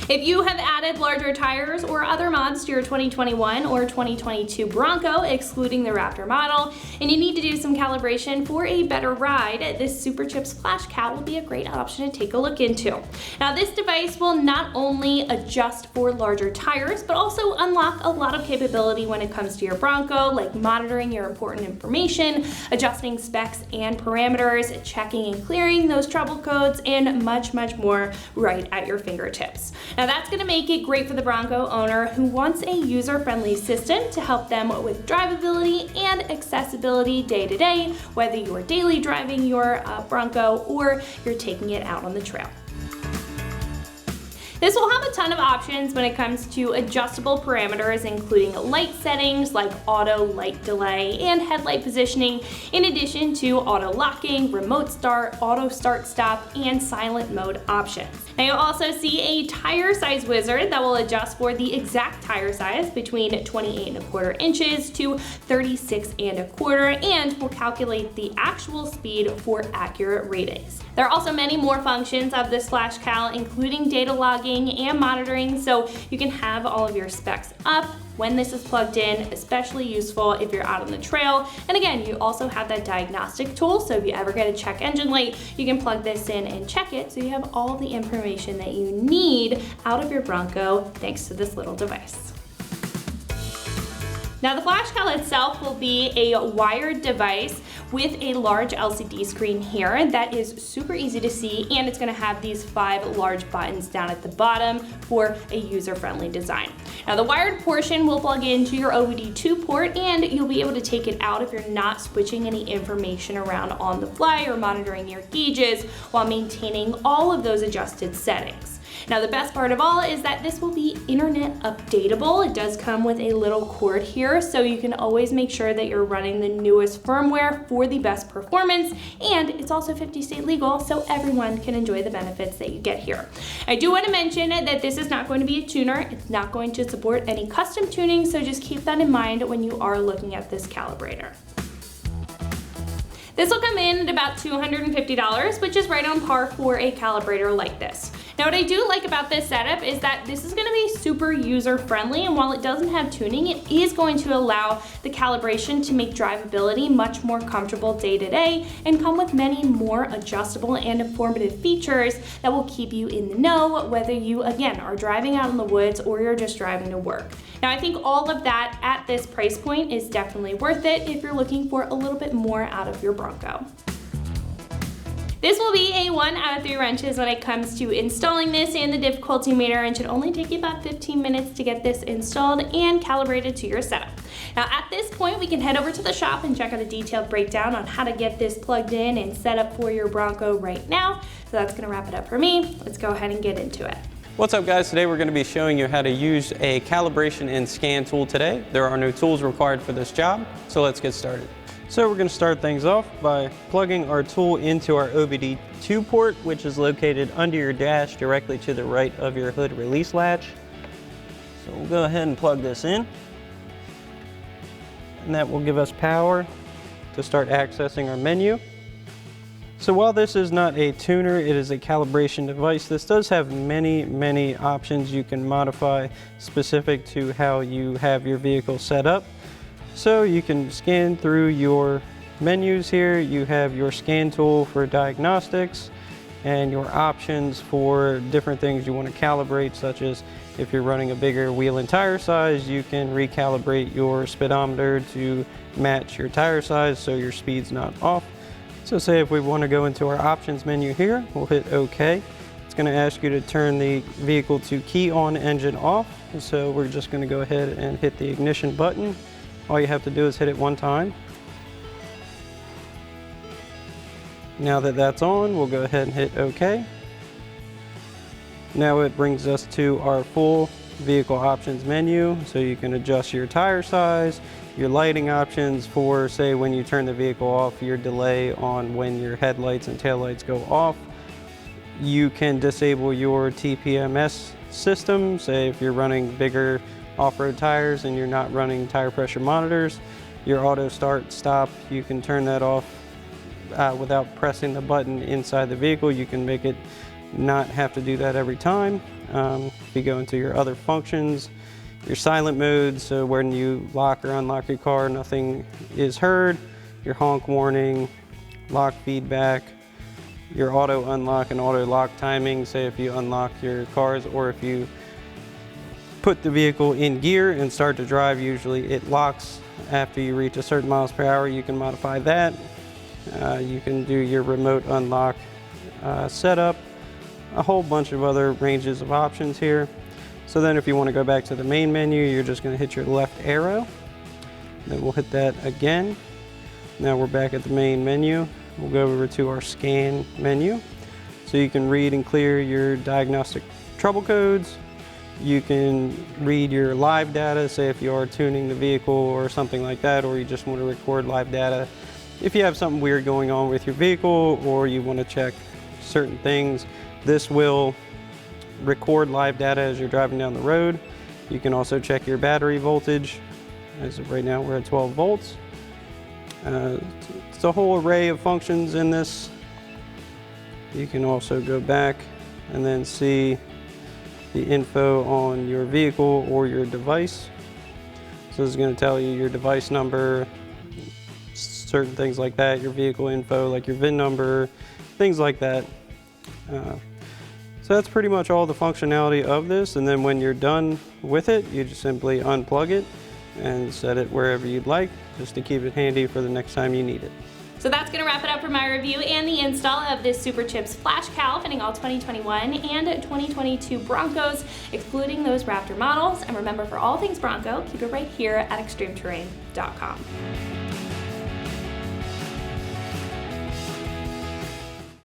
If you have added larger tires or other mods to your 2021 or 2022 Bronco, excluding the Raptor model, and you need to do some calibration for a better ride, this Superchips Flashcal will be a great option to take a look into. Now, this device will not only adjust for larger tires, but also unlock a lot of capability when it comes to your Bronco, like monitoring your important information, adjusting specs and parameters, checking and clearing those trouble codes, and much, much more right at your fingertips. Now, that's going to make it great for the Bronco owner who wants a user-friendly system to help them with drivability and accessibility day to day, whether you're daily driving your Bronco or you're taking it out on the trail. This will have a ton of options when it comes to adjustable parameters, including light settings like auto light delay and headlight positioning, in addition to auto locking, remote start, auto start stop, and silent mode options. Now, you'll also see a tire size wizard that will adjust for the exact tire size between 28¼ inches to 36¼ and will calculate the actual speed for accurate ratings. There are also many more functions of this Flashcal, including data logging and monitoring, so you can have all of your specs up when this is plugged in, especially useful if you're out on the trail. And again, you also have that diagnostic tool, so if you ever get a check engine light, you can plug this in and check it, so you have all the information that you need out of your Bronco thanks to this little device. Now, the Flashcal itself will be a wired device with a large LCD screen here that is super easy to see, and it's going to have these 5 large buttons down at the bottom for a user-friendly design. Now, the wired portion will plug into your OBD2 port, and you'll be able to take it out if you're not switching any information around on the fly or monitoring your gauges while maintaining all of those adjusted settings. Now, the best part of all is that this will be internet updatable. It does come with a little cord here, so you can always make sure that you're running the newest firmware for the best performance, and it's also 50 state legal, so everyone can enjoy the benefits that you get here. I do want to mention that this is not going to be a tuner. It's not going to support any custom tuning, so just keep that in mind when you are looking at this calibrator. This will come in at about $250, which is right on par for a calibrator like this. Now, what I do like about this setup is that this is going to be super user-friendly, and while it doesn't have tuning, it is going to allow the calibration to make drivability much more comfortable day to day and come with many more adjustable and informative features that will keep you in the know, whether you, again, are driving out in the woods or you're just driving to work. Now, I think all of that at this price point is definitely worth it if you're looking for a little bit more out of your Bronco. This will be a 1 out of 3 wrenches when it comes to installing this and the difficulty meter, and should only take you about 15 minutes to get this installed and calibrated to your setup. Now, at this point, we can head over to the shop and check out a detailed breakdown on how to get this plugged in and set up for your Bronco right now. So that's gonna wrap it up for me. Let's go ahead and get into it. What's up, guys? Today we're going to be showing you how to use a calibration and scan tool today. There are no tools required for this job, so let's get started. So we're going to start things off by plugging our tool into our OBD2 port, which is located under your dash directly to the right of your hood release latch. So we'll go ahead and plug this in, and that will give us power to start accessing our menu. So while this is not a tuner, it is a calibration device. This does have many options you can modify specific to how you have your vehicle set up. So you can scan through your menus here. You have your scan tool for diagnostics and your options for different things you want to calibrate, such as if you're running a bigger wheel and tire size, you can recalibrate your speedometer to match your tire size so your speed's not off. So say if we want to go into our options menu here, we'll hit OK. It's going to ask you to turn the vehicle to key on, engine off. So we're just going to go ahead and hit the ignition button. All you have to do is hit it 1 time. Now that that's on, we'll go ahead and hit OK. Now it brings us to our full vehicle options menu, so you can adjust your tire size, your lighting options for, say, when you turn the vehicle off, your delay on when your headlights and taillights go off. You can disable your TPMS system, say if you're running bigger off-road tires and you're not running tire pressure monitors. Your auto start stop, you can turn that off without pressing the button inside the vehicle. You can make it not have to do that every time. If you go into your other functions, your silent mode, so when you lock or unlock your car, nothing is heard. Your honk warning, lock feedback, your auto unlock and auto lock timing, say if you unlock your cars or if you put the vehicle in gear and start to drive, usually it locks after you reach a certain miles per hour. You can modify that. You can do your remote unlock setup, a whole bunch of other ranges of options here. So then if you want to go back to the main menu, you're just going to hit your left arrow. Then we'll hit that again. Now we're back at the main menu. We'll go over to our scan menu. So you can read and clear your diagnostic trouble codes. You can read your live data, say if you are tuning the vehicle or something like that, or you just want to record live data. If you have something weird going on with your vehicle or you want to check certain things, this will record live data as you're driving down the road. You can also check your battery voltage. As of right now, we're at 12 volts. It's a whole array of functions in this. You can also go back and then see the info on your vehicle or your device. So this is going to tell you your device number, certain things like that, your vehicle info like your VIN number, things like that. So that's pretty much all the functionality of this, and then when you're done with it, you just simply unplug it and set it wherever you'd like, just to keep it handy for the next time you need it. So that's going to wrap it up for my review and the install of this Superchips Flashcal fitting all 2021 and 2022 Broncos, excluding those Raptor models. And remember, for all things Bronco, keep it right here at ExtremeTerrain.com.